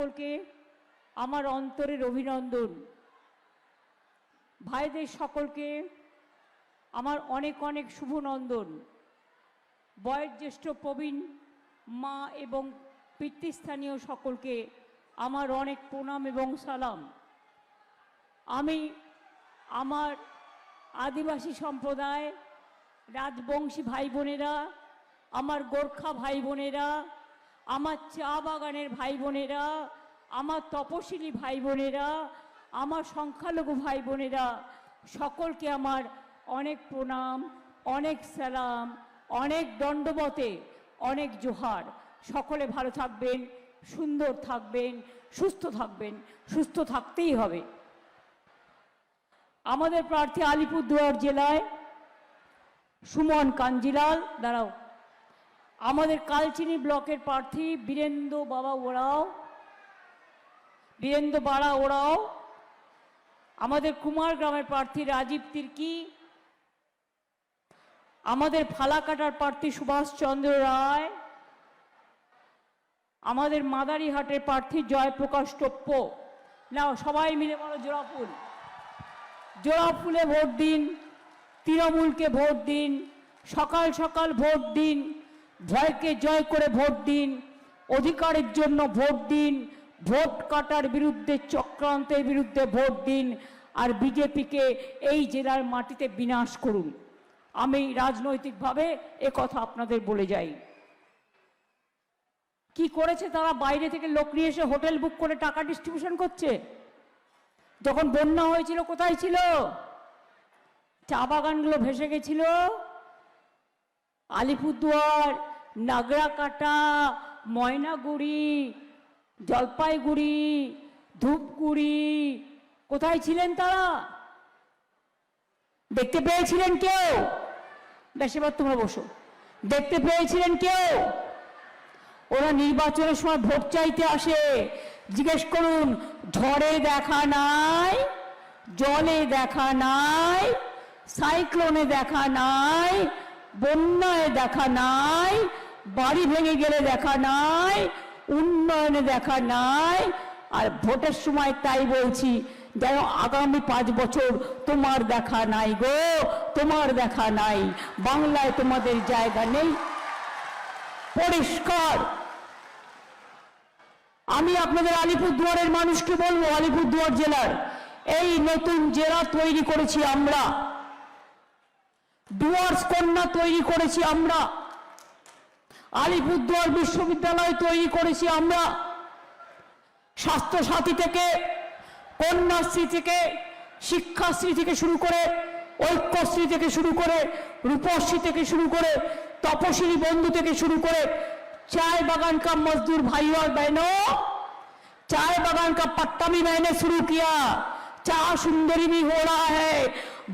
সকলকে আমার অন্তরের অভিনন্দন। ভাইদের সকলকে আমার অনেক অনেক শুভনন্দন। বয়োজ্যেষ্ঠ প্রবীণ মা এবং পিতৃস্থানীয় সকলকে আমার অনেক প্রণাম এবং সালাম। আমি আমার আদিবাসী সম্প্রদায়, রাজবংশী ভাই বোনেরা, আমার গোর্খা ভাই বোনেরা, আমার চা বাগানের ভাই বোনেরা, আমার তপশিলি ভাই বোনেরা, আমার সংখ্যালঘু ভাই বোনেরা, সকলকে আমার অনেক প্রণাম, অনেক সালাম, অনেক দণ্ডবতে, অনেক জোহার। সকলে ভালো থাকবেন, সুন্দর থাকবেন, সুস্থ থাকবেন। সুস্থ থাকতেই হবে। আমাদের প্রার্থী আলিপুরদুয়ার জেলায় সুমন কাঞ্জিলাল, দাঁড়াও, আমাদের কালচিনি ব্লকের প্রার্থী বীরেন্দ্র বাড়া ওরাও, আমাদের কুমারগ্রামের প্রার্থী রাজীব তির্কি, আমাদের ফালাকাটার প্রার্থী সুভাষচন্দ্র রায়, আমাদের মাদারিহাটের প্রার্থী জয়প্রকাশ টোপ্প। নাও সবাই মিলে বলো জোড়াফুল। জোড়াফুলে ভোট দিন, তৃণমূলকে ভোট দিন, সকাল সকাল ভোট দিন, ভয়কে জয় করে ভোট দিন, অধিকারের জন্য ভোট দিন, ভোট কাটার বিরুদ্ধে, চক্রান্তের বিরুদ্ধে ভোট দিন, আর বিজেপিকে এই জেলার মাটিতে বিনাশ করুন। আমি রাজনৈতিকভাবে কথা আপনাদের বলে যাই। কি করেছে তারা? বাইরে থেকে লোক নিয়ে এসে হোটেল বুক করে টাকা ডিস্ট্রিবিউশন করছে। যখন বন্যা হয়েছিল কোথায় ছিল? চা বাগানগুলো ভেসে গেছিল। আলিপুরদুয়ার, নাগরাকাটা, ময়নাগুড়ি, জলপাইগুড়ি, ধূপগুড়ি, কোথায় ছিলেন তারা? দেখতে পেয়েছিলেন কেউ? বেশ, এবার তোমরা বসো। দেখতে পেয়েছিলেন কেউ? ওরা নির্বাচনের সময় ভোট চাইতে আসে। জিজ্ঞেস করুন, ঝড়ে দেখা নাই, জলে দেখা নাই, সাইক্লোনে দেখা নাই, বন্যায় দেখা নাই, বাড়ি ভেঙে গেলে দেখা নাই, উন্নয়নে দেখা নাই। আর ভোটের সময় তাই বলছি, যেন আগামী 5 বছর তোমার দেখা নাই গো, তোমার দেখা নাই। বাংলায় তোমাদের জায়গা নেই, পরিষ্কার। আমি আপনাদের আলিপুরদুয়ারের মানুষকে বলবো, আলিপুরদুয়ার জেলার এই নতুন জেলা তৈরি করেছি আমরা, ডুয়ার্স কন্যা তৈরি করেছি আমরা, আলিপুরদুয়ার বিশ্ববিদ্যালয় তৈরি করেছি আমরা। স্বাস্থ্যসাথী থেকে, কন্যাশ্রী থেকে, শিক্ষাশ্রী থেকে শুরু করে, ঐক্যশ্রী থেকে শুরু করে, রূপশ্রী থেকে শুরু করে, তপশিলি बंधु থেকে শুরু করে, चाय बागान का मजदूर भाई और बहनों, चाय बागान का पट्टा भी मैंने शुरू किया। चाह सुंदरी भी हो रहा है,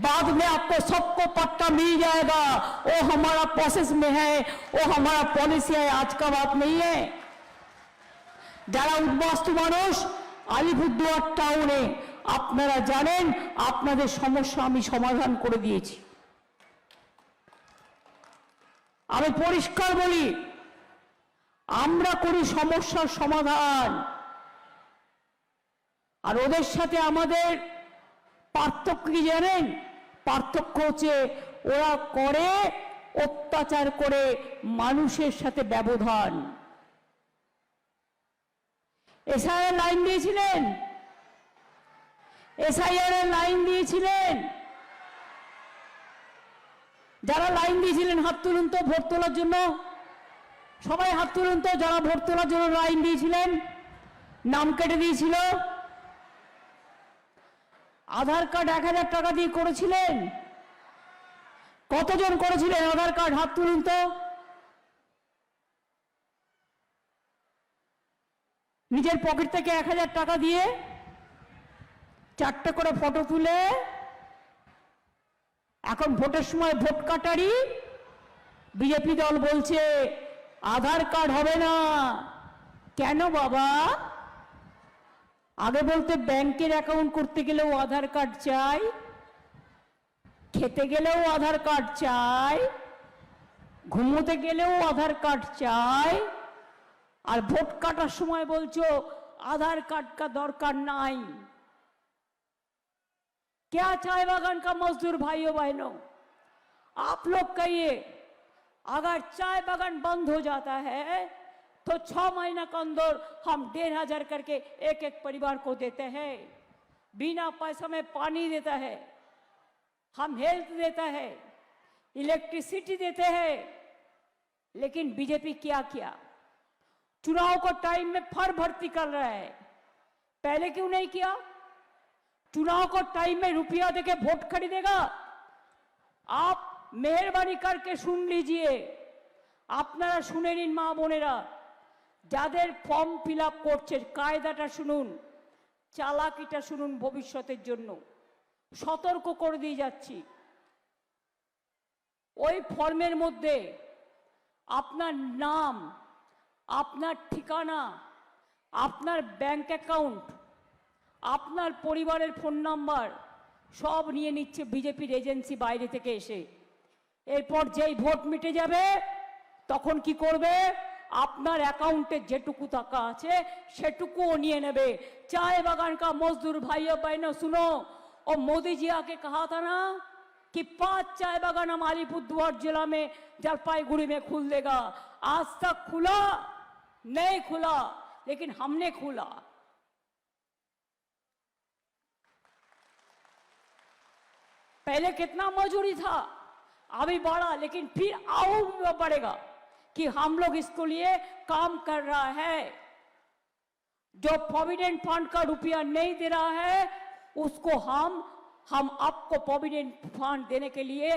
बाद में आपको सबको पट्टा मिल जाएगा। वो हमारा प्रोसेस में है, वो हमारा पॉलिसी है, आज का बात नहीं है। যারা উদ্বাস্তু মানুষ আলিপুরদুয়ার টাউনে, আপনারা জানেন আপনাদের সমস্যা আমি সমাধান করে দিয়েছি। আমি পরিষ্কার বলি, আমরা করি সমস্যার সমাধান। আর ওদের সাথে আমাদের পার্থক্য কি জানেন? পার্থক্য হচ্ছে ওরা করে অত্যাচার করে মানুষের সাথে ব্যবধান। এসআইআর লাইন দিয়েছিলেন, এসআইআর লাইন দিয়েছিলেন। যারা লাইন দিয়েছিলেন হাত তুলুন তো, ভোট তোলার জন্য। সবাই হাত তুলুন তো, যারা ভোট তোলার জন্য লাইন দিয়েছিলেন, নাম কেটে দিয়েছিল। আধার কার্ড 1000 টাকা দিয়ে করেছিলেন। কতজন করেছিলেন আধার কার্ড? হাত তুলুন তো। নিজের পকেট থেকে 1000 টাকা দিয়ে 4টে করে ফটো তুলে এখন ভোটের সময় ভোট কাটারি। বিজেপি দল বলছে আধার কার্ড হবে না। কেন বাবা? আগে বলতে ব্যাংকের অ্যাকাউন্ট করতে গেলেও আধার কার্ড চাই, খেতে গেলেও আধার কার্ড চাই, ঘুমোতে গেলেও আধার কার্ড চাই, আর ভোট কাটার সময় বলছো आधार कार्ड का दरकार नहीं। क्या चाय बागान का मजदूर भाइयों बहनों, आप लोग कहिए, अगर चाय बागान बंद हो जाता है तो 6 महीना के अंदर हम 1500 करके एक एक परिवार को देते हैं, बिना पैसा में पानी देता है, हम हेल्थ देता है, इलेक्ट्रिसिटी देते हैं। लेकिन बीजेपी क्या किया, चुनाव को टाइम में फर भर्ती कर रहा है, पहले क्यों नहीं किया? चुनाव को टाइम में रुपया देके वोट खरीदेगा। आप मेहरबानी करके सुन लीजिए, আপনারা শুনে নিন মা বোনেরা, যাদের ফর্ম ফিল আপ করছে কায়দাটা শুনুন, চালাকিটা শুনুন, ভবিষ্যতের জন্য সতর্ক করে দিয়ে যাচ্ছি। ওই ফর্মের মধ্যে আপনার নাম, আপনার ঠিকানা, আপনার ব্যাংক অ্যাকাউন্ট, আপনার পরিবারের ফোন নাম্বার সব নিয়ে নিচ্ছে বিজেপির এজেন্সি বাইরে থেকে এসে। এরপর যেই ভোট মিটে যাবে তখন কি করবে, আপনার অ্যাকাউন্টে যেটুকু টাকা আছে সেটুকুও নিয়ে নেবে। चाय बागान का मजदूर भाइयों बहनों सुनो, और मोदी जी आके कहा था ना कि 5 चाय बागान हम अलीपुरद्वार जिला में जलपाईगुड़ी में खुल देगा। आज तक खुला नहीं खुला, लेकिन हमने खुला। पहले कितना मजूरी था, अभी बढ़ा, लेकिन फिर और बढ़ेगा कि हम लोग इसको लिए काम कर रहा है। जो प्रोविडेंट फंड का रुपया नहीं दे रहा है उसको हम आपको प्रोविडेंट फंड देने के लिए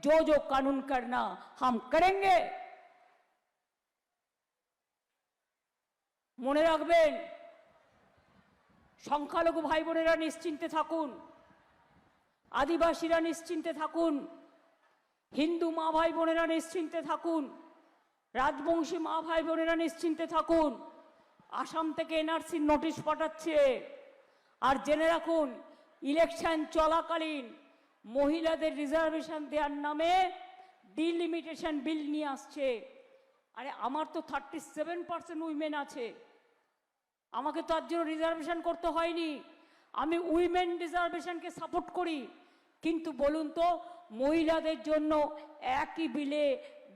जो जो कानून करना हम करेंगे। মনে রাখবেন, সংখ্যালঘু ভাই বোনেরা নিশ্চিন্তে থাকুন, আদিবাসীরা নিশ্চিন্তে থাকুন, হিন্দু মা ভাই বোনেরা নিশ্চিন্তে থাকুন, রাজবংশী মা ভাই বোনেরা নিশ্চিন্তে থাকুন। আসাম থেকে এনআরসি নোটিশ পাঠাচ্ছে। আর জেনে রাখুন, ইলেকশন চলাকালীন মহিলাদের রিজার্ভেশন দেওয়ার নামে ডিলিমিটেশন বিল নিয়ে আসছে। আরে আমার তো 37% উইমেন আছে, আমাকে তো আর জন্য রিজার্ভেশন করতে হয়নি। আমি উইমেন রিজার্ভেশনকে সাপোর্ট করি, কিন্তু বলুন তো মহিলাদের জন্য একই বিলে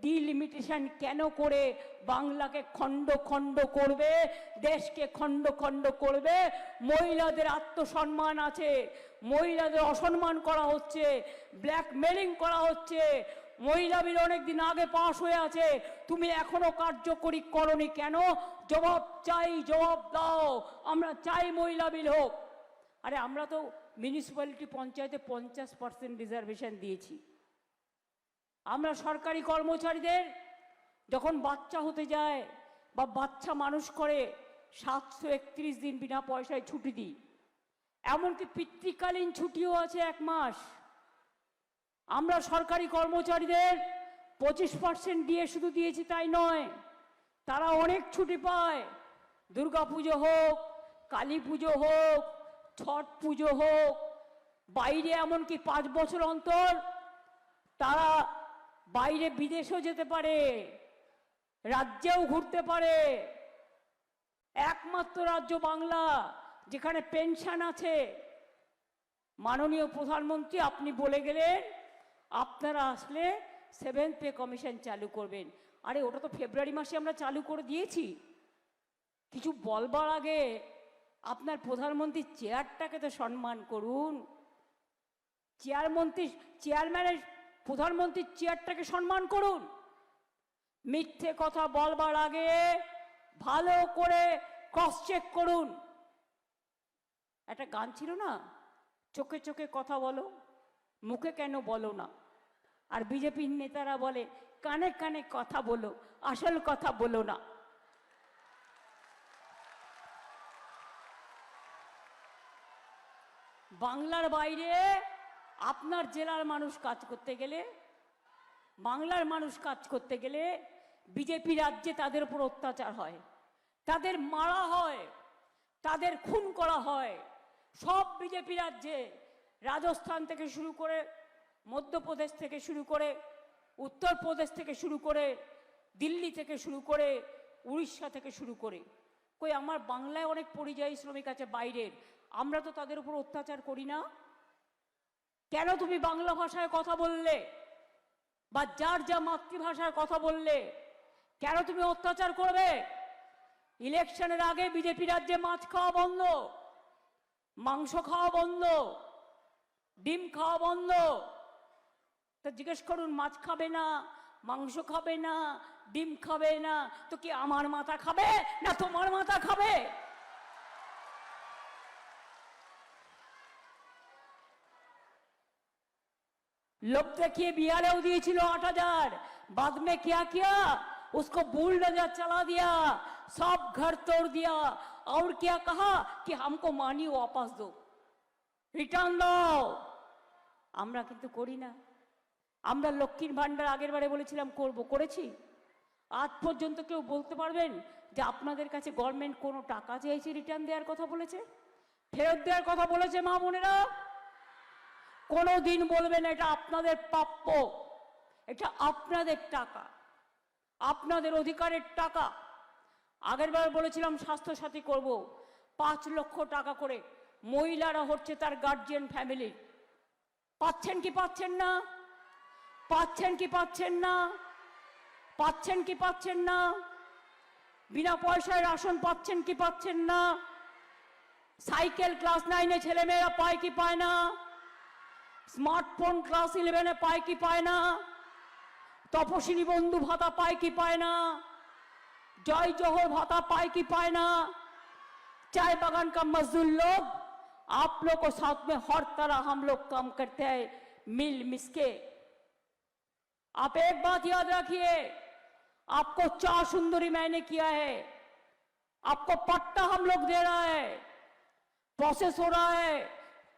ডিলিমিটেশন কেন করে বাংলাকে খণ্ড খণ্ড করবে, দেশকে খণ্ড খণ্ড করবে? মহিলাদের আত্মসম্মান আছে, মহিলাদের অসম্মান করা হচ্ছে, ব্ল্যাকমেলিং করা হচ্ছে। মহিলা বিল অনেকদিন আগে পাশ হয়ে আছে, তুমি এখনো কার্যকরী করনি কেন? জবাব চাই, জবাব দাও। আমরা চাই মহিলা বিল হোক। আরে আমরা তো মিউনিসিপ্যালিটি পঞ্চায়েতে 50% রিজার্ভেশন দিয়েছি। আমরা সরকারি কর্মচারীদের যখন বাচ্চা হতে যায় বা বাচ্চা মানুষ করে 731 দিন বিনা পয়সায় ছুটি দিই, এমনকি পিতৃকালীন ছুটিও আছে 1 মাস। আমরা সরকারি কর্মচারীদের 25% দিয়ে শুধু দিয়েছি তাই নয়, তারা অনেক ছুটি পায়। দুর্গা পুজো হোক, কালী পুজো হোক, ছট পুজো হোক, বাইরে এমনকি 5 বছর অন্তর তারা বাইরে বিদেশেও যেতে পারে, রাজ্যেও ঘুরতে পারে। একমাত্র রাজ্য বাংলা যেখানে পেনশন আছে। মাননীয় প্রধানমন্ত্রী আপনি বলে গেলেন আপনারা আসলে 7th পে কমিশন চালু করবেন। আরে ওটা তো ফেব্রুয়ারি মাসে আমরা চালু করে দিয়েছি। কিছু বলবার আগে আপনার প্রধানমন্ত্রীর চেয়ারটাকে তো সম্মান করুন। চেয়ারম্যানের প্রধানমন্ত্রীর চেয়ারটাকে সম্মান করুন। মিথ্যে কথা বলবার আগে ভালো করে ক্রস চেক করুন। একটা গান ছিল না, চোখে চোখে কথা বলো, মুখে কেন বলো না? আর বিজেপির নেতারা বলে কানে কানে কথা বলো, আসল কথা বলো না। বাংলার বাইরে আপনার জেলার মানুষ কাজ করতে গেলে, বাংলার মানুষ কাজ করতে গেলে বিজেপি রাজ্যে তাদের উপর অত্যাচার হয়, তাদের মারা হয়, তাদের খুন করা হয়। সব বিজেপি রাজ্যে, রাজস্থান থেকে শুরু করে, মধ্যপ্রদেশ থেকে শুরু করে, উত্তরপ্রদেশ থেকে শুরু করে, দিল্লি থেকে শুরু করে, উড়িষ্যা থেকে শুরু করে, কই আমার বাংলায় অনেক পরিযায়ী শ্রমিক আছে বাইরের, আমরা তো তাদের উপর অত্যাচার করি না? কেন তুমি বাংলা ভাষায় কথা বললে বা যার যা মাতৃভাষায় কথা বললে কেন তুমি অত্যাচার করবে? ইলেকশনের আগে বিজেপি রাজ্যে মাছ খাওয়া বন্ধ, মাংস খাওয়া বন্ধ, ডিম খাওয়া বন্ধ। তো জিজ্ঞেস করুন, মাছ খাবে না, মাংস খাবে না, ডিম খাবে না, তো কি আমার মাথা খাবে না তোমার মাথা খাবে? लोग देखिए बिहार दिए 8,000, बाद में क्या किया, उसको बुलडोजर चला दिया, सब घर तोड़ दिया और क्या कहा कि हमको मानी वापस दो, रिटर्न दो। আমরা কিন্তু করি না। আমরা লক্ষ্মীর ভান্ডার আগের বারে বলেছিলাম করব, করেছি? আজ পর্যন্ত কেউ বলতে পারবেন যে আপনাদের কাছে গভর্নমেন্ট কোনো টাকা চেয়েছে রিটার্ন দেওয়ার কথা বলেছে, ফেরত দেওয়ার কথা বলেছে? মা বোনেরা কোনো দিন বলবেন এটা আপনাদের প্রাপ্য, এটা আপনাদের টাকা, আপনাদের অধিকারের টাকা। আগেরবার বলেছিলাম স্বাস্থ্যসাথী করব, 5 লক্ষ টাকা করে মহিলারা হচ্ছে তার গার্জিয়ান ফ্যামিলি। পাচ্ছেন কি পাচ্ছেন না? পাচ্ছেন কি পাচ্ছেন না? পাচ্ছেন কি পাচ্ছেন না? বিনা পয়সায় রাশন পাচ্ছেন কি পাচ্ছেন না? সাইকেল ক্লাস 9-এ ছেলেমেয়েরা পায় কি পায় না? স্মার্টফোন ক্লাস 11-এ পায় কি পায় না? তপশিলি বন্ধু ভাতা পায় কি পায় না? জয় জোহর ভাতা পায় কি পায় না? चाय बागान का मजदूर लोग, आप लोग को साथ में हर तरह हम लोग काम करते हैं मिल मिसके। आप एक बात याद रखिए, आपको 4 सुंदरी मैंने किया है, आपको पट्टा हम लोग दे रहा है, प्रोसेस हो रहा है,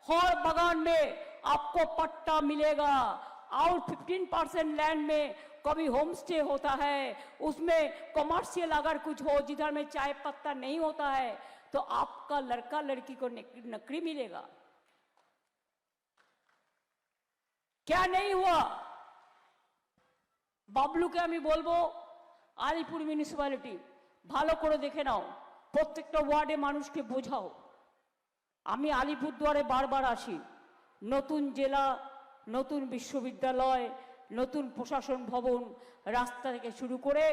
हर बागान में आपको पट्टा मिलेगा। और 15% लैंड में कभी होम स्टे होता है, उसमें कमर्शियल अगर कुछ हो जिधर में चाय पत्ता नहीं होता है तो आपका लड़का लड़की को नौकरी मिलेगा। क्या नहीं हुआ? বাবলুকে আমি বলবো, আলিপুর মিউনিসিপ্যালিটি ভালো করে দেখে নাও, প্রত্যেকটা ওয়ার্ডে মানুষকে বোঝাও। আমি আলিপুরদুয়ারে বারবার আসি, নতুন জেলা, নতুন বিশ্ববিদ্যালয়, নতুন প্রশাসন ভবন, রাস্তা থেকে শুরু করে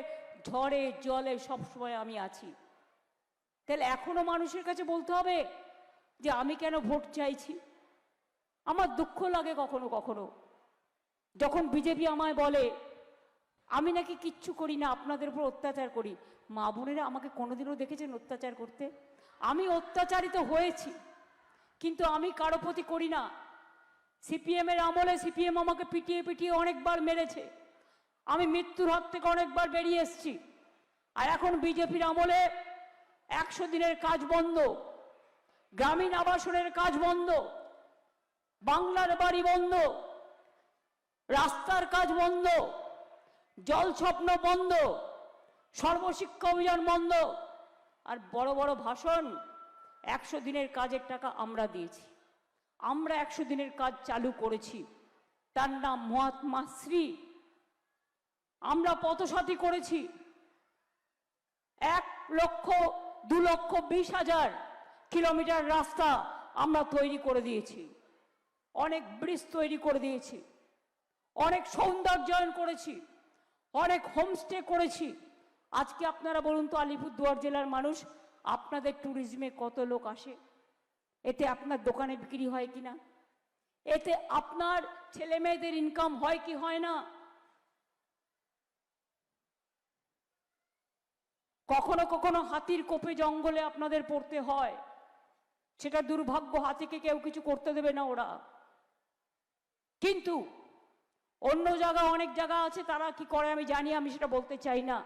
ঝড়ে জলে সবসময় আমি আছি। তাহলে এখনো মানুষের কাছে বলতে হবে যে আমি কেন ভোট চাইছি? আমার দুঃখ লাগে কখনো কখনো যখন বিজেপি আমায় বলে আমি নাকি কিচ্ছু করি না, আপনাদের উপর অত্যাচার করি। মা বোনেরা আমাকে কোনোদিনও দেখেছেন অত্যাচার করতে? আমি অত্যাচারিত হয়েছি, কিন্তু আমি কারো প্রতি করি না। সিপিএমের আমলে সিপিএম আমাকে পিটিয়ে পিটিয়ে অনেকবার মেরেছে, আমি মৃত্যুর হাত থেকে অনেকবার বেরিয়ে এসেছি। আর এখন বিজেপির আমলে 100 দিনের কাজ বন্ধ, গ্রামীণ আবাসনের কাজ বন্ধ, বাংলার বাড়ি বন্ধ, রাস্তার কাজ বন্ধ, জল স্বপ্ন বন্ধ, সর্বশিক্ষা অভিযান বন্ধ। আর বড় বড় ভাষণ, 100 দিনের কাজের টাকা আমরা দিয়েছি, আমরা 100 দিনের কাজ চালু করেছি, তার নাম মহাত্মা শ্রী। আমরা পথসাথী করেছি, 1,02,20,000 কিলোমিটার রাস্তা আমরা তৈরি করে দিয়েছি, অনেক ব্রিজ তৈরি করে দিয়েছি, অনেক সৌন্দর্যায়ন করেছি, অনেক হোমস্টে করেছি। আজকে আপনারা বলুন তো, আলিপুরদুয়ার জেলার মানুষ, আপনাদের ট্যুরিজমে কত লোক আসে? এতে আপনার দোকানে বিক্রি হয় কি না? এতে আপনার ছেলে মেয়েদের ইনকাম হয় কি হয় না? কখনো কখনো হাতির কোপে জঙ্গলে আপনাদের পড়তে হয়, সেটা দুর্ভাগ্য, হাতিকে কেউ কিছু করতে দেবে না ওরা। কিন্তু অন্য জায়গা, অনেক জায়গা আছে, তারা কি করে আমি জানি, আমি সেটা বলতে চাই না।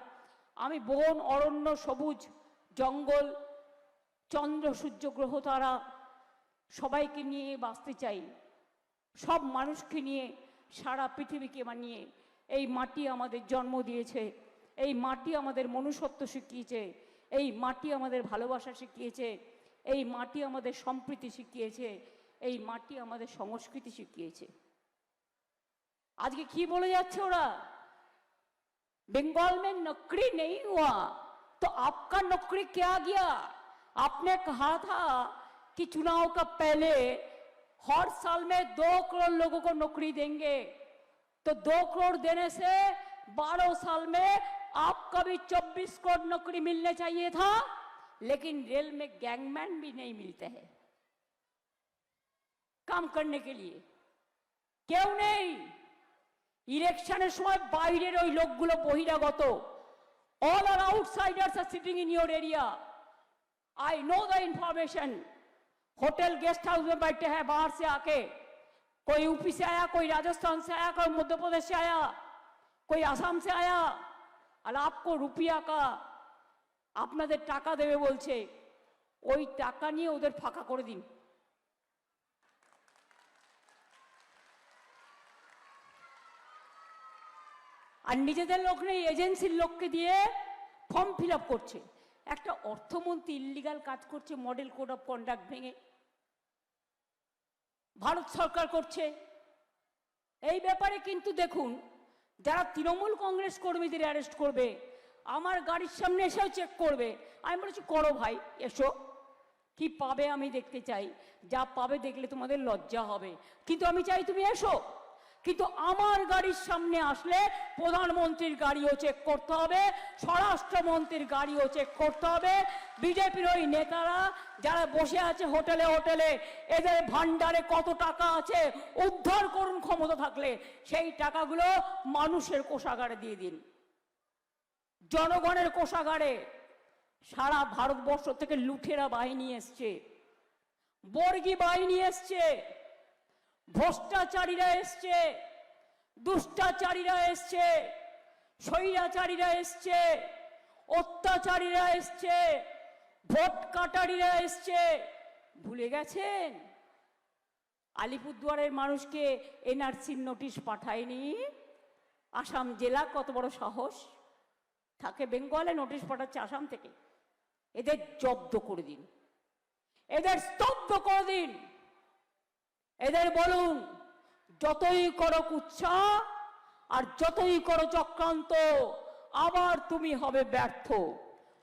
আমি বন, অরণ্য, সবুজ, জঙ্গল, চন্দ্র, সূর্য, গ্রহ, তারা সবাইকে নিয়ে বাঁচতে চাই, সব মানুষকে নিয়ে, সারা পৃথিবীকে মানিয়ে। এই মাটি আমাদের জন্ম দিয়েছে, এই মাটি আমাদের মনুষ্যত্ব শিখিয়েছে, এই মাটি আমাদের ভালোবাসা শিখিয়েছে, এই মাটি আমাদের সম্প্রীতি শিখিয়েছে, এই মাটি আমাদের সংস্কৃতি শিখিয়েছে। আজকে কি বলে যাচ্ছে ওরা? बंगाल में नौकरी नहीं हुआ तो तो आपका नौकरी क्या गया? आपने कहा था कि चुनाव का पहले हर साल में 2 करोड़ लोगों को नौकरी देंगे, तो 2 करोड़ देने से 12 साल में आपका भी 24 करोड़ नौकरी मिलने चाहिए था। लेकिन रेल में गैंगमैन भी नहीं मिलते हैं काम करने के लिए, क्यों नहीं? इलेक्शনের সময় বাইরের ওই লোকগুলো বহিরাগত, all are outsiders are sitting in your area. I know the information. Hotel guest house में बैठे हैं बाहर से आके, कोई यूपी से आया, कोई राजस्थान से आया, कोई मध्य प्रदेश से आया, कोई आसाम से आया, और आपको रुपया का আপনাদের টাকা দেবে বলছে, ওই টাকা নিয়ে ওদের ফাঁকা করে দিন। আর নিজেদের লোক নেই, এজেন্সির লোককে দিয়ে ফর্ম ফিল আপ করছে। একটা অর্থমন্ত্রী ইল্লিগাল কাজ করছে মডেল কোড অফ কন্ডাক্ট ভেঙে, ভারত সরকার করছে। এই ব্যাপারে কিন্তু দেখুন, যারা তৃণমূল কংগ্রেস কর্মীদের অ্যারেস্ট করবে, আমার গাড়ির সামনে এসেও চেক করবে, আমি বলেছি করো ভাই, এসো, কি পাবে আমি দেখতে চাই, যা পাবে দেখলে তোমাদের লজ্জা হবে, কিন্তু আমি চাই তুমি এসো। কিন্তু আমার গাড়ির সামনে আসলে প্রধানমন্ত্রীর গাড়িও চেক করতে হবে, স্বরাষ্ট্রমন্ত্রীর গাড়িও চেক করতে হবে। বিজেপির ওই নেতারা যারা বসে আছে হোটেলে হোটেলে, এদের ভান্ডারে কত টাকা আছে উদ্ধার করুন ক্ষমতা থাকলে, সেই টাকাগুলো মানুষের কোষাগারে দিয়ে দিন, জনগণের কোষাগারে। সারা ভারতবর্ষ থেকে লুঠেরা বাহিনী এসছে, বর্গী বাহিনী এসছে, ভ্রষ্টাচারীরা এসছে, দুষ্টাচারীরা এসছে, স্বৈরাচারীরা এসছে, অত্যাচারীরা এসছে, ভোট কাটারীরা এসছে। ভুলে গেছেন আলিপুরদুয়ারের মানুষকে এনআরসির নোটিশ পাঠায়নি আসাম জেলা? কত বড় সাহস থাকে, বেঙ্গলে নোটিশ পাঠাচ্ছে আসাম থেকে। এদের জব্দ করে দিন, এদের স্তব্ধ করে দিন, এদের বলুন যতই করো কুচ্ছা আর যতই করো চক্রান্ত, আবার তুমি হবে ব্যর্থ।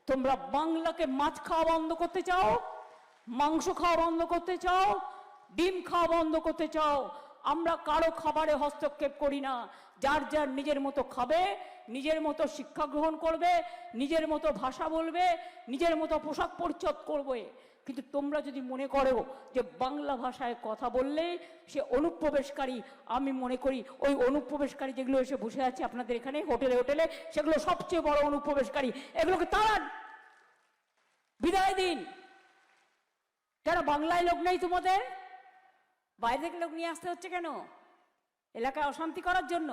তোমরা বাংলাকে মাছ খাওয়া বন্ধ করতে চাও, মাংস খাওয়া বন্ধ করতে চাও, ডিম খাওয়া বন্ধ করতে চাও। আমরা কারো খাবারে হস্তক্ষেপ করি না, যার যার নিজের মতো খাবে, নিজের মতো শিক্ষা গ্রহণ করবে, নিজের মতো ভাষা বলবে, নিজের মতো পোশাক পরিচ্ছদ করবে। কিন্তু তোমরা যদি মনে করো যে বাংলা ভাষায় কথা বললে সে অনুপ্রবেশকারী, আমি মনে করি ওই অনুপ্রবেশকারী যেগুলো এসে বসে আছে আপনাদের এখানে হোটেলে হোটেলে, সেগুলো সবচেয়ে বড় অনুপ্রবেশকারী। এগুলোকে তাড়ান, বিদায় দিন। কেন বাংলায় লোক নেই তোমাদের? বাইরে থেকে লোক নিয়ে আসতে হচ্ছে কেন? এলাকায় অশান্তি করার জন্য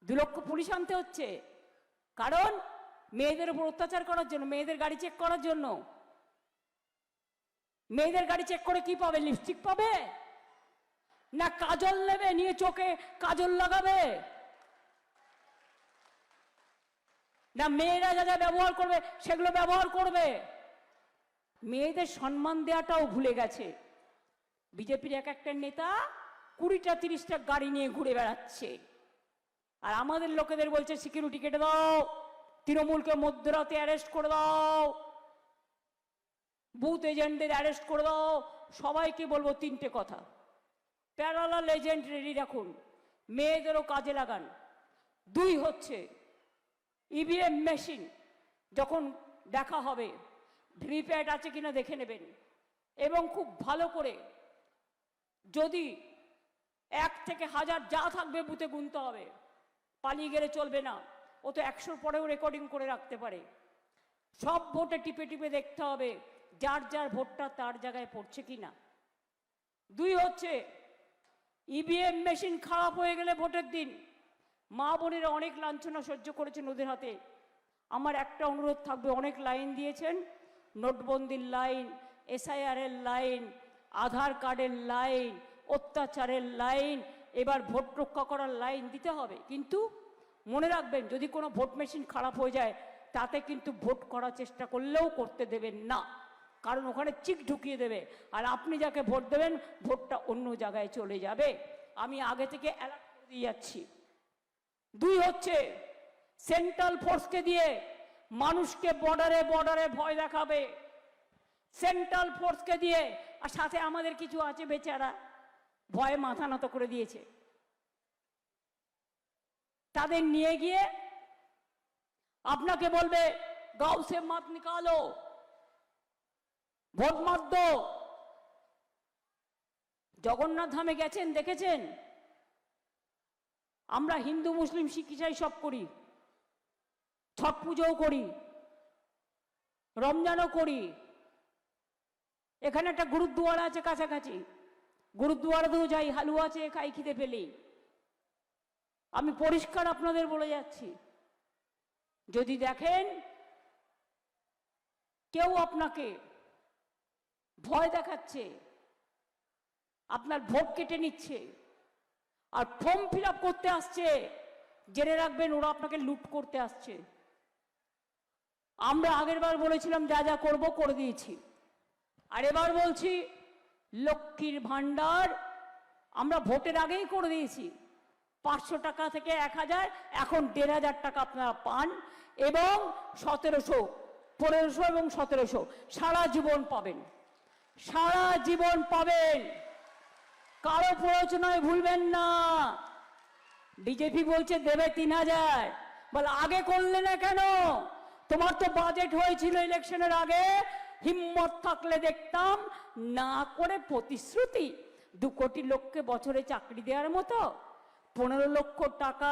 2 লক্ষ পুলিশ আনতে হচ্ছে, কারণ মেয়েদের উপর অত্যাচার করার জন্য, মেয়েদের গাড়ি চেক করার জন্য। মেয়েদের গাড়ি চেক করে কি পাবে? লিপস্টিক পাবে না কাজল নেবে, নিয়ে চোখে কাজল লাগাবে? না মেয়েরা যা যা ব্যবহার করবে সেগুলো ব্যবহার করবে? মেয়েদের সম্মান দেওয়াটাও ভুলে গেছে বিজেপির এক একটা নেতা। 20টা 30টা গাড়ি নিয়ে ঘুরে বেড়াচ্ছে, আর আমাদের লোকেদের বলছে সিকিউরিটি কেটে দাও, তৃণমূলকে মধ্যরাতে অ্যারেস্ট করে দাও, বুথ এজেন্টদের অ্যারেস্ট করে দাও। সবাইকে বলবো 3টে কথা, প্যারালাল এজেন্ট রেডি রাখুন, মেয়েদেরও কাজে লাগান। 2 হচ্ছে ইভিএম মেশিন যখন দেখা হবে ভিভিপ্যাট আছে কিনা দেখে নেবেন, এবং খুব ভালো করে যদি 1 থেকে 1000 যা থাকবে বুথে গুনতে হবে, পালিয়ে গেলে চলবে না। ও তো 100 পরেও রেকর্ডিং করে রাখতে পারে। সব ভোটে টিপে টিপে দেখতে হবে যার যার ভোটটা তার জায়গায় পড়ছে কিনা। 2 হচ্ছে ইভিএম মেশিন খারাপ হয়ে গেলে ভোটের দিন, মা বোনেরা অনেক লাঞ্ছনা সহ্য করেছেন ওদের হাতে। আমার একটা অনুরোধ থাকবে, অনেক লাইন দিয়েছেন, নোটবন্দির লাইন, এসআইআর এর লাইন, আধার কার্ডের লাইন, অত্যাচারের লাইন, এবার ভোট রক্ষা করার লাইন দিতে হবে। কিন্তু মনে রাখবেন, যদি কোনো ভোট মেশিন খারাপ হয়ে যায় তাতে কিন্তু ভোট করার চেষ্টা করলেও করতে দেবেন না, কারণ ওখানে চিক ঢুকিয়ে দেবে, আর আপনি যাকে ভোট দেবেন ভোটটা অন্য জায়গায় চলে যাবে। আমি আগে থেকে অ্যালার্ট করে দিয়ে যাচ্ছি। 2 হচ্ছে সেন্ট্রাল ফোর্সকে দিয়ে মানুষকে বর্ডারে বর্ডারে ভয় দেখাবে সেন্ট্রাল ফোর্সকে দিয়ে, আর সাথে আমাদের কিছু আছে বেচারা ভয়ে মাথা নত করে দিয়েছে, তাদের নিয়ে গিয়ে আপনাকে বলবে গাঁও সে মত নিকালো, ভোট মত দো। জগন্নাথ ধামে গেছেন, দেখেছেন? আমরা হিন্দু মুসলিম শিখ ইসাই সব করি, ছট পুজোও করি, রমজানও করি। এখানে একটা গুরুদুয়ারা আছে কাছাকাছি, গুরুদুয়ারাতেও যাই, হালুয়া আছে খাই খিদে পেলেই। আমি পরিষ্কার আপনাদের বলে যাচ্ছি, যদি দেখেন কেউ আপনাকে ভয় দেখাচ্ছে, আপনার ভোট কেটে নিচ্ছে আর ফর্ম ফিল আপ করতে আসছে, জেনে রাখবেন ওরা আপনাকে লুট করতে আসছে। আমরা আগের বার বলেছিলাম যা যা করব করে দিয়েছি, আর এবার বলছি লক্ষ্মীর ভান্ডার আমরা ভোটের আগেই করে দিয়েছি। 500 টাকা থেকে 1000, এখন 1500 টাকা আপনারা পান, এবং 1700, 1500 এবং 1700 সারা জীবন পাবেন, সারা জীবন পাবেন। কারো প্ররোচনায় ভুলবেন না। বিজেপি বলছে দেবে 3000, বলে আগে করলে না কেন? তোমার তো বাজেট হয়েছিল ইলেকশনের আগে, হিম্মত থাকলে দেখতাম। না করে প্রতিশ্রুতি 2 কোটি লোককে বছরে চাকরি দেওয়ার মতো, 15 লক্ষ টাকা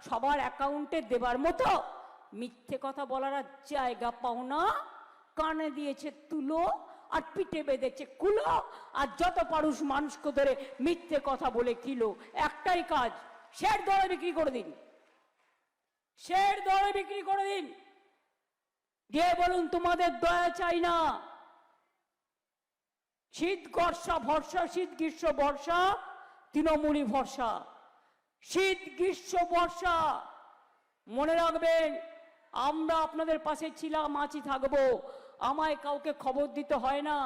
সবার অ্যাকাউন্টে দেবার মতো মিথ্যে কথা বলার আর জায়গা পাও না। কানে দিয়েছে তুলো আর পিঠে বেঁধেছে কুলো, আর যত পারুষ মানুষকে ধরে মিথ্যে কথা বলে কিলো। একটাই কাজ, শেয়ার দরে বিক্রি করে দিন, শেয়ার দরে বিক্রি করে দিন, দিয়ে বলুন তোমাদের দয়া চাই না। শীত বর্ষা ভরসা, শীত গ্রীষ্ম বর্ষা, তৃণমূলী ভরসা, শীত গ্রীষ্ম বর্ষা। মনে রাখবেন আমরা আপনাদের পাশে ছিলাম, আছি, থাকবো। আমায় কাউকে খবর দিতে হয় না,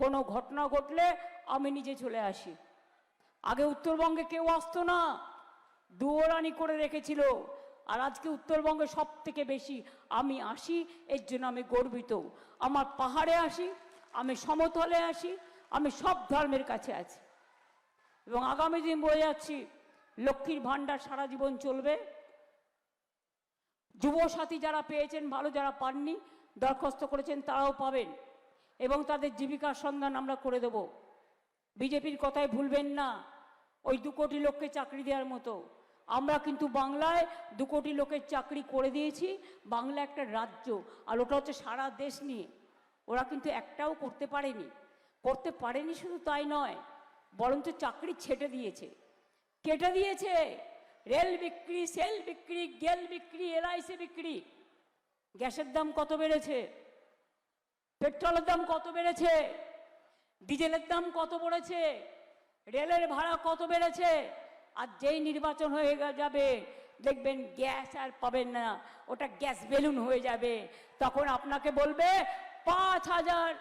কোনো ঘটনা ঘটলে আমি নিজে চলে আসি। আগে উত্তরবঙ্গে কেউ আসতো না, দুয়োরানি করে রেখেছিল, আর আজকে উত্তরবঙ্গে সব থেকে বেশি আমি আসি, এর জন্য আমি গর্বিত। আমার পাহাড়ে আসি, আমি সমতলে আসি, আমি সব ধর্মের কাছে আছি। এবং আগামী দিন বলে যাচ্ছি লক্ষ্মীর ভাণ্ডার সারা জীবন চলবে। যুবসাথী যারা পেয়েছেন ভালো, যারা পাননি দরখাস্ত করেছেন তারাও পাবেন, এবং তাদের জীবিকার সন্ধান আমরা করে দেব। বিজেপির কথায় ভুলবেন না, ওই 2 কোটি লোককে চাকরি দেওয়ার মতো। আমরা কিন্তু বাংলায় 2 কোটি লোকের চাকরি করে দিয়েছি। বাংলা একটা রাজ্য, আর ওটা হচ্ছে সারা দেশ নিয়ে। ওরা কিন্তু একটাও করতে পারেনি, করতে পারেনি শুধু তাই নয়, বরঞ্চ চাকরি ছেটে দিয়েছে, কেটে দিয়েছে। রেল বিক্রি, সেল বিক্রি, গেল বিক্রি, এলআইসি বিক্রি। গ্যাসের দাম কত বেড়েছে, পেট্রোলের দাম কত বেড়েছে, ডিজেলের দাম কত বেড়েছে, রেলের ভাড়া কত বেড়েছে। আর যেই নির্বাচন হয়ে যাবে দেখবেন গ্যাস আর পাবেন না, ওটা গ্যাস বেলুন হয়ে যাবে। তখন আপনাকে বলবে 5000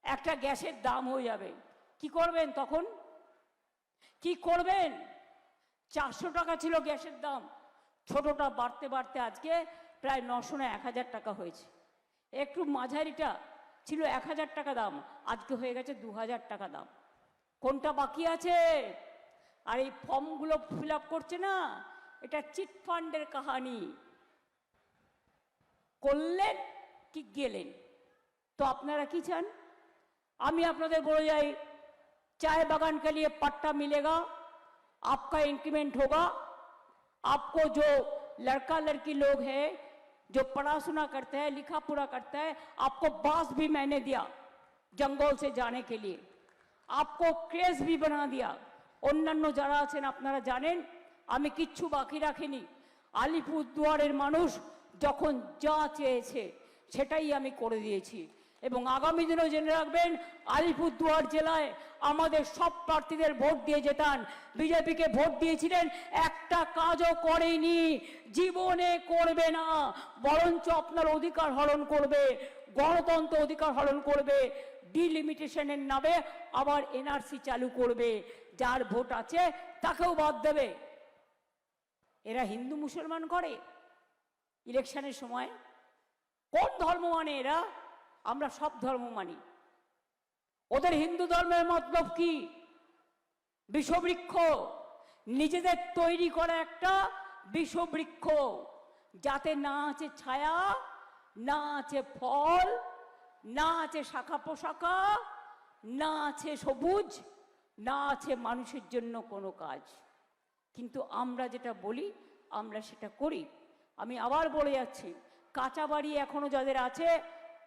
একটা গ্যাসের দাম হয়ে যাবে। কি করবেন তখন? কি করবেন? 400 টাকা ছিল গ্যাসের দাম, ছোটটা বাড়তে বাড়তে আজকে প্রায় 900 না 1000 টাকা হয়েছে। একটু মাঝারিটা ছিল 1000 টাকা দাম, আজকে হয়ে গেছে 2000 টাকা দাম। কোনটা বাকি আছে? আর এই ফর্মগুলো ফিল আপ করছে না, এটা চিট ফান্ডের কাহানি। করলেন কি গেলেন। তো আপনারা কি চান? আমি আপনাদের বলে যাই, चाय बागान के लिए पट्टा मिलेगा, आपका इंक्रीमेंट होगा। आपको जो लड़का लड़की लोग हैं जो पढ़ा सुना करते हैं, लिखा पूरा करता है, आपको बास भी मैंने दिया जंगल से जाने के लिए, आपको क्रेज भी बना दिया। অন্যান্য যারা আছেন আপনারা জানেন আমি কিচ্ছু বাকি রাখিনি। আলিপুরদুয়ারের মানুষ যখন যা চেয়েছে সেটাই আমি করে দিয়েছি। এবং আগামী দিনেও জেনে রাখবেন আলিপুরদুয়ার জেলায় আমাদের সব প্রার্থীদের ভোট দিয়ে যেতান, বিজেপিকে ভোট দিয়েছিলেন, একটা কাজও করেনি, জীবনে করবে না, বরঞ্চ আপনার অধিকার হরণ করবে, গণতন্ত্র অধিকার হরণ করবে, ডিলিমিটেশনের নামে আবার এনআরসি চালু করবে, যার ভোট আছে তাকেও বাদ দেবে। এরা হিন্দু মুসলমান করে, ইলেকশনের সময়। কোন ধর্ম মানে এরা? আমরা সব ধর্ম মানি। ওদের হিন্দু ধর্মের মতলব কি? বিষবৃক্ষ, নিজেদের তৈরি করা একটা বিষবৃক্ষ, যাতে না আছে ছায়া, না আছে ফল, না আছে শাখা পোশাকা, না আছে সবুজ, না আছে মানুষের জন্য কোনো কাজ। কিন্তু আমরা যেটা বলি আমরা সেটা করি। আমি আবার বলে যাচ্ছি, কাঁচা বাড়ি এখনো যাদের আছে,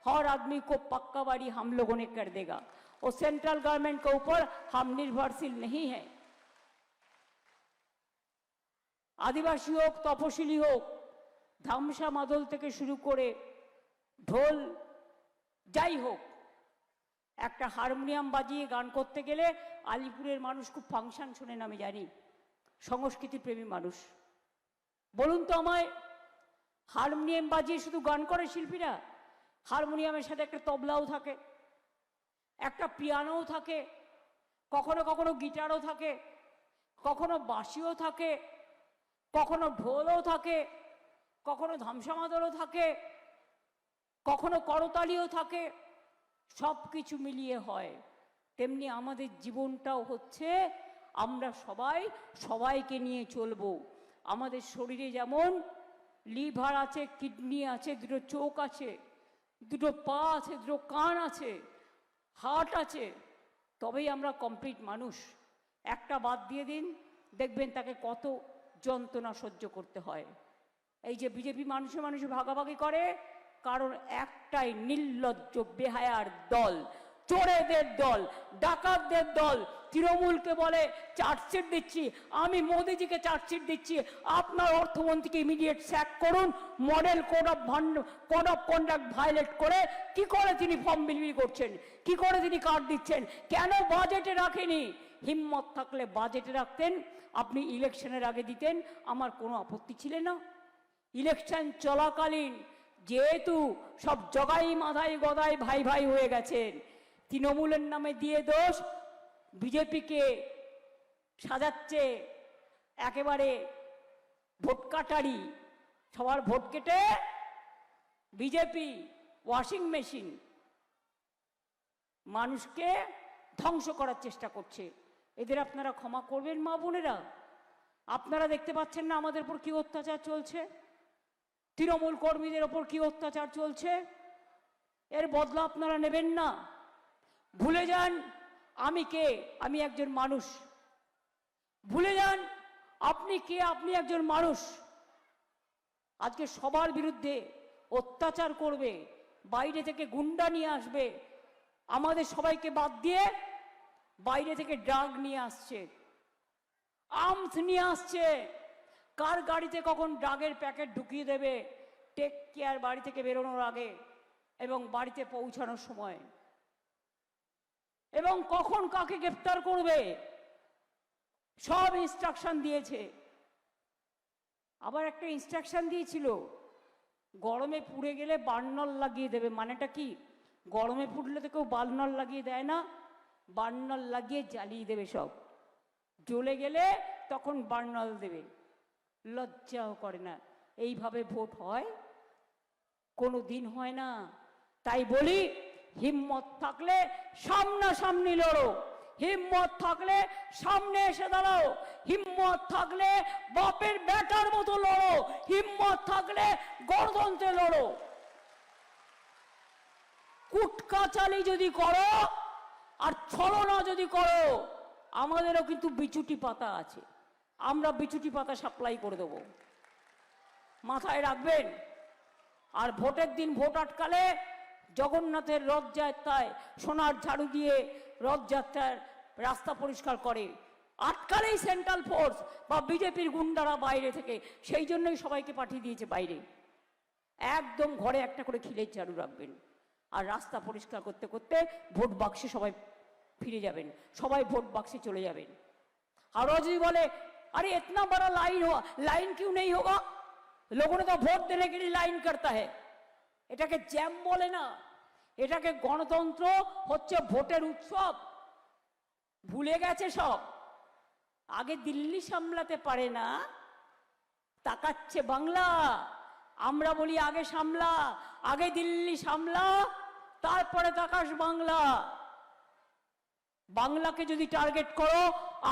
हर आदमी को पक्का बाड़ी हम लोगों ने कर देगा। और सेंट्रल गवर्नमेंट के ऊपर हम निर्भरशील नहीं है। आदिवासी হোক, তপশিলি হোক, ধামসা মাদল থেকে শুরু করে ঢোল যাই হোক, একটা হারমোনিয়াম বাজিয়ে গান করতে গেলে আলিপুরের মানুষ খুব ফাংশন শোনেন, আমি জানি, সংস্কৃতি প্রেমী মানুষ। বলুন তো আমায়, হারমোনিয়াম বাজিয়ে শুধু গান করে শিল্পীরা? হারমোনিয়ামের সাথে একটা তবলাও থাকে, একটা পিয়ানোও থাকে, কখনো কখনো গিটারও থাকে, কখনো বাঁশিও থাকে, কখনো ঢোলও থাকে, কখনো ধামসা মাদলও থাকে, কখনো করতালিও থাকে, সব কিছু মিলিয়ে হয়। তেমনি আমাদের জীবনটাও হচ্ছে, আমরা সবাই সবাইকে নিয়ে চলবো। আমাদের শরীরে যেমন লিভার আছে, কিডনি আছে, দুটো চোখ আছে, দুটো পা আছে, দুটো কান আছে, হার্ট আছে, তবেই আমরা কমপ্লিট মানুষ। একটা বাদ দিয়ে দিন, দেখবেন তাকে কত যন্ত্রণা সহ্য করতে হয়। এই যে বিজেপি মানুষে মানুষে ভাগাভাগি করে, কারণ একটাই, নির্লজ্জ বেহায়ার দল, চোরেদের দল, ডাকাতদের দল। তৃণমূলকে বলে চার্জশিট দিচ্ছি, আমি মোদিজিকে চার্জশিট দিচ্ছি, আপনার অর্থমন্ত্রীকে ইমিডিয়েট স্যাক করুন। Model code of conduct violate করে কি করে তিনি ফর্ম বিলি করছেন, কি করে তিনি কার্ড দিচ্ছেন, কেন বাজেটে রাখেনি? হিম্মত থাকলে বাজেটে রাখতেন, আপনি ইলেকশনের আগে দিতেন, আমার কোনো আপত্তি ছিল না। ইলেকশন চলাকালীন যেহেতু সব জগাই মাথায় গদাই ভাই ভাই হয়ে গেছেন, তৃণমূলের নামে দিয়ে দোষ, বিজেপিকে সাজাচ্ছে একেবারে ভোট কাটারি, সবার ভোট কেটে বিজেপি ওয়াশিং মেশিন, মানুষকে ধ্বংস করার চেষ্টা করছে। এদের আপনারা ক্ষমা করবেন মা বোনেরা? আপনারা দেখতে পাচ্ছেন না আমাদের উপর কি অত্যাচার চলছে, তৃণমূল কর্মীদের ওপর কি অত্যাচার চলছে? এর বদলা আপনারা নেবেন না। ভুলে যান আমি কে, আমি একজন মানুষ। ভুলে যান আপনি কে, আপনি একজন মানুষ। আজকে সবার বিরুদ্ধে অত্যাচার করবে, বাইরে থেকে গুন্ডা নিয়ে আসবে, আমাদের সবাইকে বাদ দিয়ে বাইরে থেকে ড্রাগ নিয়ে আসছে, আর্মস নিয়ে আসছে। কার গাড়িতে কখন ড্রাগের প্যাকেট ঢুকিয়ে দেবে, টেক কেয়ার বাড়ি থেকে বেরোনোর আগে এবং বাড়িতে পৌঁছানোর সময়, এবং কখন কাকে গ্রেফতার করবে, সব ইনস্ট্রাকশন দিয়েছে। আবার একটা ইনস্ট্রাকশন দিয়েছিল, গরমে পুড়ে গেলে বার্নার লাগিয়ে দেবে। মানেটা কি? গরমে পুড়লে তো কেউ বার্নার লাগিয়ে দেয় না, বার্নার লাগিয়ে জ্বালিয়ে দেবে সব, জ্বলে গেলে তখন বার্নার দেবে। লজ্জাও করে না। এইভাবে ভোট হয়? কোনো দিন হয় না। তাই বলি, হিম্মত থাকলে সামনাসামনি লড়ো, হিম্মত থাকলে সামনে এসে দাঁড়াও, হিম্মত থাকলে বাপের বেটার মতো লড়ো, হিম্মত থাকলে গণতন্ত্রে লড়ো। কুটকাচালি যদি করো আর ছলনা যদি করো, আমাদেরও কিন্তু বিচুটি পাতা আছে, আমরা বিচুটি পাতা সাপ্লাই করে দেব, মাথায় রাখবেন। আর ভোটের দিন ভোট আটকালে জগন্নাথের রথযাত্রায় সোনার ঝাড়ু দিয়ে রথযাত্রার রাস্তা পরিষ্কার করে, আটকালেই সেন্ট্রাল ফোর্স বা বিজেপির গুন্ডারা বাইরে থেকে, সেই জন্যই সবাইকে পাঠিয়ে দিয়েছে বাইরে। একদম ঘরে একটা করে খিলের ঝাড়ু রাখবেন, আর রাস্তা পরিষ্কার করতে করতে ভোট বাক্সে সবাই ফিরে যাবেন, সবাই ভোট বাক্সে চলে যাবেন। আর যদি বলে अरे इतना बड़ा लाइन हुआ, लाइन क्यों नहीं होगा, लोगों ने तो वोट देने के लिए लाइन करता है। এটাকে জ্যাম বলে না, এটাকে গণতন্ত্র হচ্ছে ভোটের উৎসব। ভুলে গেছে সব। আগে দিল্লি সামলাতে পারে না, তাকাচ্ছে বাংলা। আমরা বলি আগে সামলা, আগে দিল্লি সামলা, তারপরে তাকাস বাংলা। বাংলাকে যদি টার্গেট করো,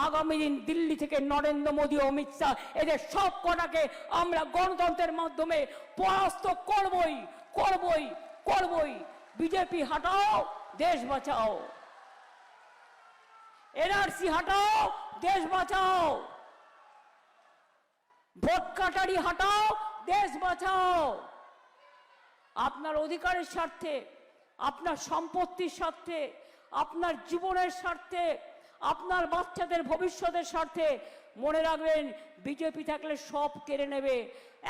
আগামী দিন দিল্লি থেকে নরেন্দ্র মোদী, অমিত শাহ, এদের সব কটাকে আমরা গণতন্ত্রের মাধ্যমে পরাস্ত করবই করবই করবই। বিজেপি হটাও, দেশ বাঁচাও। এনআরসি হটাও, দেশ বাঁচাও। ভোট কাটারি হটাও, দেশ বাঁচাও। আপনার অধিকারের স্বার্থে, আপনার সম্পত্তির স্বার্থে, আপনার জীবনের স্বার্থে, আপনার বাচ্চাদের ভবিষ্যতের স্বার্থে মনে রাখবেন, বিজেপি থাকলে সব কেড়ে নেবে।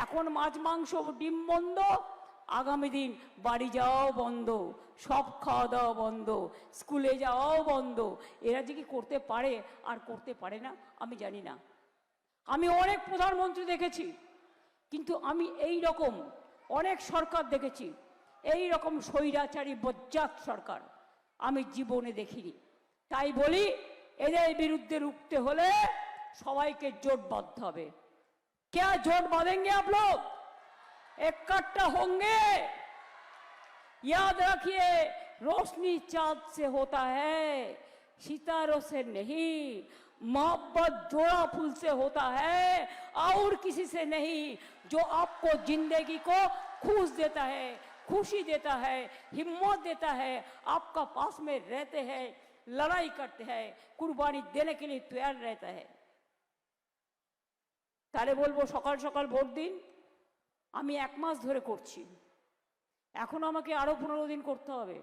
এখন মাছ মাংস ডিম বন্ধ, আগামী দিন বাড়ি যাওয়াও বন্ধ, সব খাওয়া দাওয়া বন্ধ, স্কুলে যাওয়াও বন্ধ। এরা যে কি করতে পারে আর করতে পারে না আমি জানি না। আমি অনেক প্রধানমন্ত্রী দেখেছি, কিন্তু আমি এই রকম অনেক সরকার দেখেছি, এই রকম স্বৈরাচারী বজ্জাত সরকার আমি জীবনে দেখিনি। তাই বলি, এদের বিরুদ্ধে রুখতে হলে সবাইকে জোট বাঁধতে হবে। क्या जोट बांधेंगे आप लोग? इकट्ठा होंगे? याद रखिए, रोशनी चांद से होता है, सितारों से नहीं। मोहब्बत जोड़ा फूल से होता है और किसी से नहीं। जो आपको जिंदगी को खुश देता है, खुशी देता है, हिम्मत देता है, आपका पास में रहते हैं, लड़ाई करते हैं, कुर्बानी देने के लिए तैयार रहता है। তাহলে বলবো সকাল সকাল ভোট দিন। আমি 1 মাস ধরে করছি, এখন আমাকে আরো 15 দিন করতে হবে।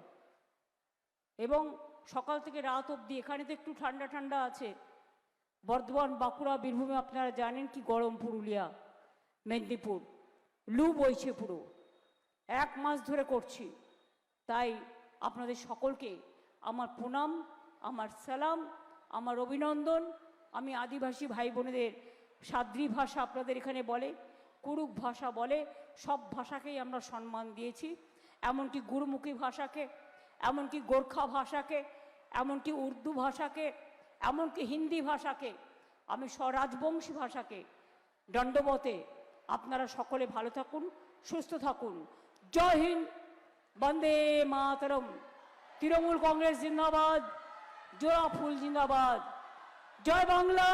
এবং সকাল থেকে রাত অবধি, এখানে তো একটু ঠান্ডা ঠান্ডা আছে, বর্ধমান, বাঁকুড়া, বীরভূমে আপনারা জানেন কি গরম, পুরুলিয়া, মেদিনীপুর, লু বইছে পুরো। 1 মাস ধরে করছি। তাই আপনাদের সকলকে আমার প্রণাম, আমার সালাম, আমার অভিনন্দন। আমি আদিবাসী ভাই বোনেদের সাদ্রি ভাষা আপনাদের এখানে বলে, কুরুক ভাষা বলে, সব ভাষাকেই আমরা সম্মান দিয়েছি। এমনকি গুরুমুখী ভাষাকে, এমনকি গোর্খা ভাষাকে, এমনকি উর্দু ভাষাকে, এমনকি হিন্দি ভাষাকে, আমি স্বরাজবংশী ভাষাকে দণ্ডবতে। আপনারা সকলে ভালো থাকুন, সুস্থ থাকুন। জয় হিন্দ, বন্দে মাতরম। তৃণমূল কংগ্রেস জিন্দাবাদ, জোড়া ফুল জিন্দাবাদ। জয় বাংলা,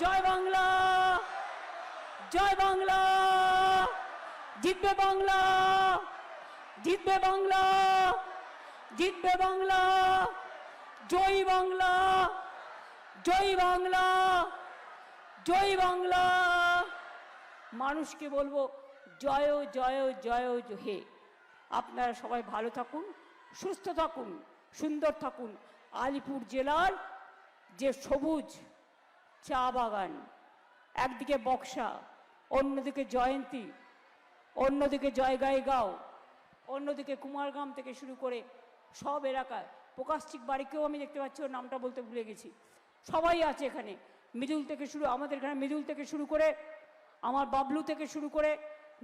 জয় বাংলা, জয় বাংলা। জিতবে বাংলা, জিতবে বাংলা, জিতবে বাংলা। জয় বাংলা, জয় বাংলা, জয় বাংলা। মানুষকে বলবো জয় জয় জয় হে। আপনারা সবাই ভালো থাকুন, সুস্থ থাকুন, সুন্দর থাকুন। আলিপুর জেলার যে সবুজ চা বাগান, একদিকে বক্সা, অন্যদিকে জয়ন্তী, অন্যদিকে জয়গাইগাঁও, অন্যদিকে কুমারগ্রাম থেকে শুরু করে সব এলাকায়, প্রকাশিক বাড়িকেও আমি দেখতে পাচ্ছি, ওর নামটা বলতে ভুলে গেছি, সবাই আছে এখানে। মৃদুল থেকে শুরু, আমাদের এখানে মৃদুল থেকে শুরু করে, আমার বাবলু থেকে শুরু করে,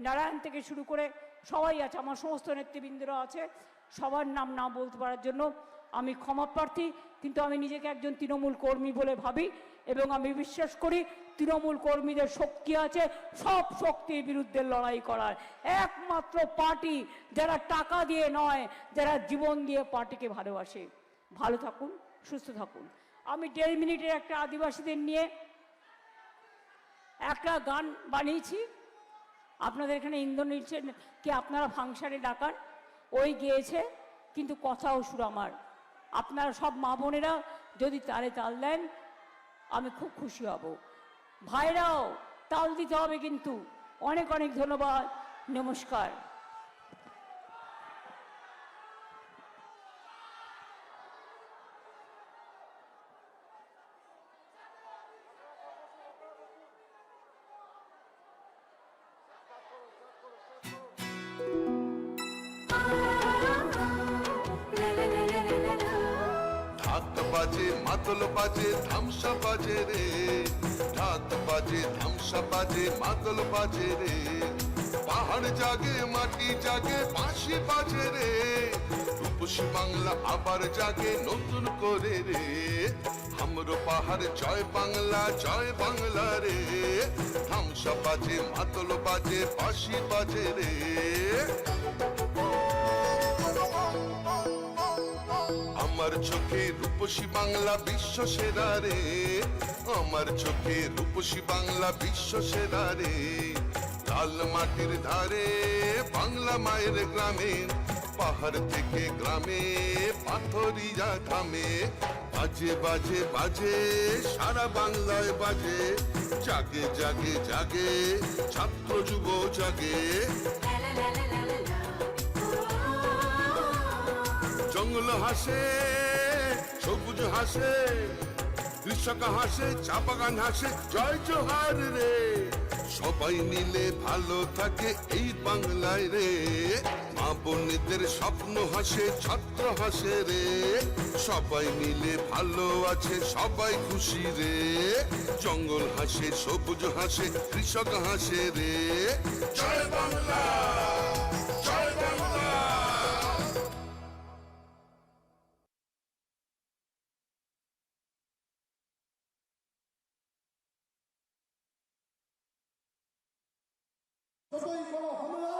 নারায়ণ থেকে শুরু করে সবাই আছে, আমার সমস্ত নেতৃবৃন্দরা আছে। সবার নাম না বলতে পারার জন্য আমি ক্ষমা প্রার্থী, কিন্তু আমি নিজেকে একজন তৃণমূল কর্মী বলে ভাবি এবং আমি বিশ্বাস করি তৃণমূল কর্মীদের শক্তি আছে সব শক্তির বিরুদ্ধে লড়াই করার। একমাত্র পার্টি যারা টাকা দিয়ে নয়, যারা জীবন দিয়ে পার্টিকে ভালোবাসে। ভালো থাকুন, সুস্থ থাকুন। আমি 1.5 মিনিটের একটা আদিবাসীদের নিয়ে একটা গান বানিয়েছি। আপনাদের এখানে ইন্দ্রনীলকে আপনারা ফাংশনে ডাকান, ওই গেয়েছে, কিন্তু কথা ও সুর আমার। আপনারা সব মা বোনেরা যদি তালে তাল দেন আমি খুব খুশি হব। ভাইরাও তাল দিতে হবে কিন্তু। অনেক অনেক ধন্যবাদ, নমস্কার। বাজে মাদল বাজে ধামসা বাজে রে, ঢাক বাজে ধামসা বাজে মাদল বাজে রে। পাহাড় জাগে মাটি জাগে বাঁশি বাজে রে, রূপসী বাংলা আবার জাগে নতুন করে রে। हमरो पाहाड़ जय बांग्ला रे ধামসা বাজে মাতল বাজে বাঁশি বাজে রে আমার চোখে রূপসী বাংলা বিশ্ব সেরা রে আমার চোখে রূপসী বাংলা বিশ্ব সেরা রে লাল মাটির ধারে বাংলা মায়ের গ্রামে পাহাড় থেকে গ্রামে পাথরিয়া থামে বাজে বাজে বাজে সারা বাংলায় বাজে জাগে জাগে জাগে ছাত্র যুব জাগে জঙ্গল হাসে সবুজ হাসে কৃষক হাসে চা বাগান হাসে জয় জোহার রে সবাই মিলে ভালো থাকে এই বাংলায় রে মা বোনেদের স্বপ্ন হাসে ছাত্র হাসে রে সবাই মিলে ভালো আছে সবাই খুশি রে জঙ্গল হাসে সবুজ হাসে কৃষক হাসে রে জয় বাংলা জয় বাংলা সবাই করো হামলা